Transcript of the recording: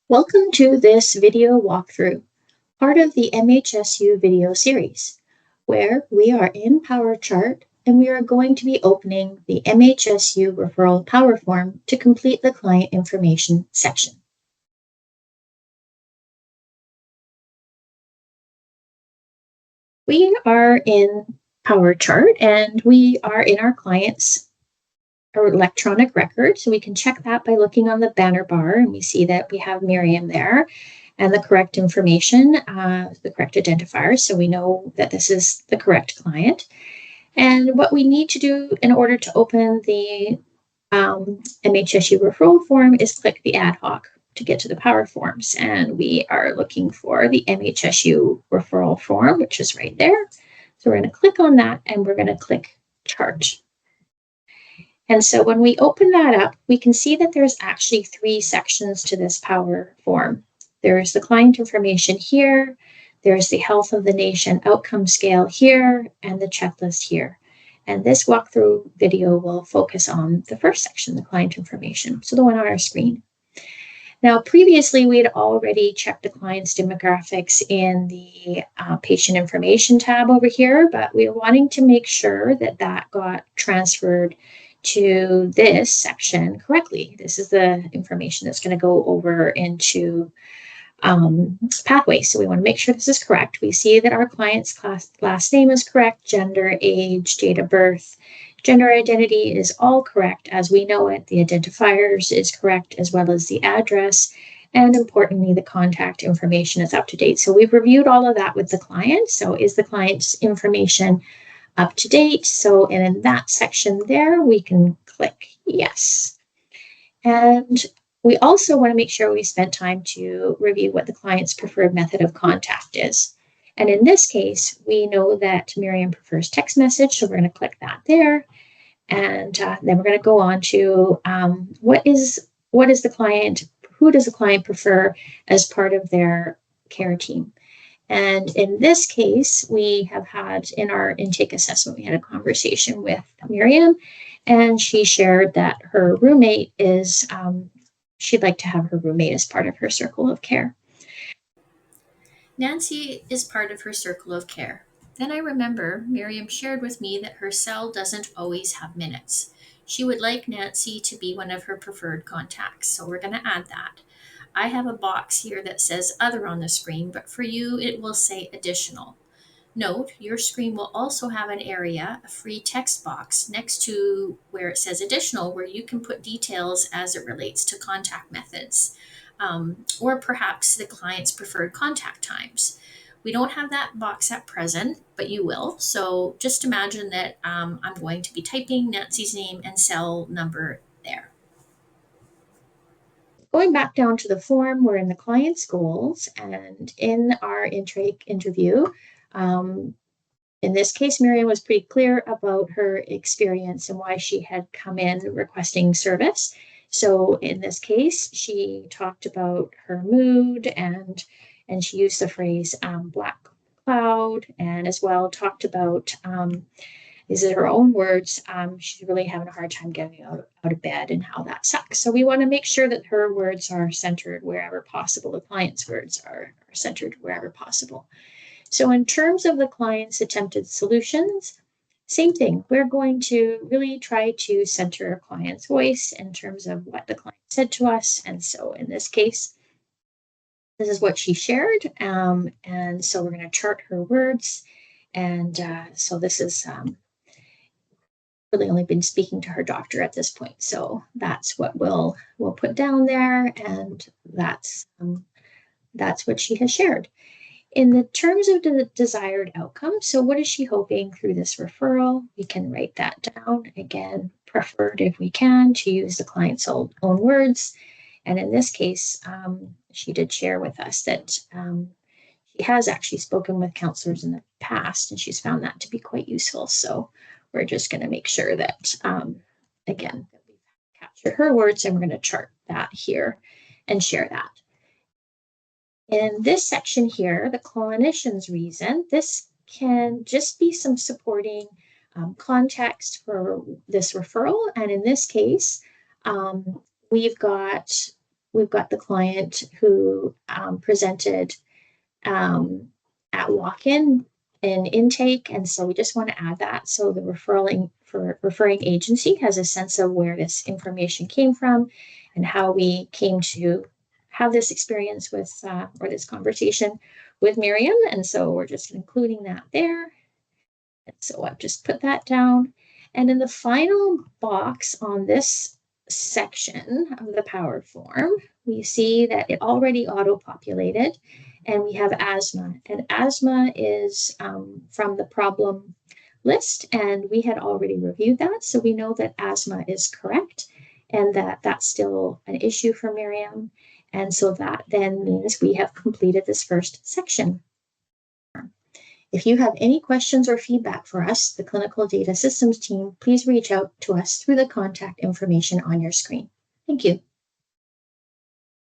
Welcome to this video walkthrough, part of the MHSU video series, where we are in PowerChart and we are going to be opening the MHSU Referral PowerForm to complete the client information section. We are in PowerChart and we are in our client's electronic record. So we can check that by looking on the banner bar, and we see that we have Miriam there and the correct information, the correct identifier. So we know that this is the correct client. And what we need to do in order to open the MHSU referral form is click the ad hoc to get to the PowerForms. And we are looking for the MHSU referral form, which is right there. So we're going to click on that and we're going to click chart. And so when we open that up, we can see that there's actually three sections to this PowerForm. There's the client information here, there's the health of the nation outcome scale here, and the checklist here. And this walkthrough video will focus on the first section, the client information, so the one on our screen. Now, previously, we had already checked the client's demographics in the patient information tab over here, but we were wanting to make sure that that got transferred to this section correctly. This is the information that's going to go over into pathway. So we want to make sure this is correct. We see that our client's last name is correct, gender, age, date of birth, gender identity is all correct as we know it. The identifiers is correct as well as the address. And importantly, the contact information is up to date. So we've reviewed all of that with the client. So is the client's information up to date? So, and in that section there, we can click yes. And we also want to make sure we spent time to review what the client's preferred method of contact is. And in this case, we know that Miriam prefers text message, so we're going to click that there. And then we're going to go on to what is the client, who does the client prefer as part of their care team? And in this case, we have had in our intake assessment, we had a conversation with Miriam, and she shared that her roommate is, she'd like to have her roommate as part of her circle of care. Nancy is part of her circle of care. Then I remember Miriam shared with me that her cell doesn't always have minutes. She would like Nancy to be one of her preferred contacts, so we're going to add that. I have a box here that says other on the screen, but for you it will say additional. Note, your screen will also have an area, a free text box, next to where it says additional, where you can put details as it relates to contact methods, or perhaps the client's preferred contact times. We don't have that box at present, but you will. So just imagine that I'm going to be typing Nancy's name and cell number there. Going back down to the form, we're in the client's goals, and in our intake interview, in this case, Miriam was pretty clear about her experience and why she had come in requesting service. So in this case, she talked about her mood and she used the phrase black cloud, and as well talked about these are her own words. She's really having a hard time getting out of bed and how that sucks. So we want to make sure that her words are centered wherever possible. The client's words are centered wherever possible. So in terms of the client's attempted solutions, same thing. We're going to really try to center a client's voice in terms of what the client said to us. And so in this case, this is what she shared. And so we're going to chart her words. And so this is really only been speaking to her doctor at this point. So that's what we'll put down there. And that's what she has shared. In the terms of the desired outcome, so what is she hoping through this referral? We can write that down. Again, preferred if we can to use the client's own words. And in this case, she did share with us that she has actually spoken with counselors in the past, and she's found that to be quite useful. So we're just going to make sure that, again, that we capture her words, and we're going to chart that here and share that. In this section here, the clinician's reason, this can just be some supporting context for this referral. And in this case, we've got we've got the client who presented at walk-in and intake, and so we just want to add that so the referring agency has a sense of where this information came from and how we came to have this experience with or this conversation with Miriam. And so we're just including that there. And so I've just put that down. And in the final box on this section of the PowerForm, we see that it already auto-populated, and we have asthma. And asthma is from the problem list, and we had already reviewed that, so we know that asthma is correct and that that's still an issue for Miriam. And so that then means we have completed this first section. If you have any questions or feedback for us, the Clinical Data Systems team, please reach out to us through the contact information on your screen. Thank you.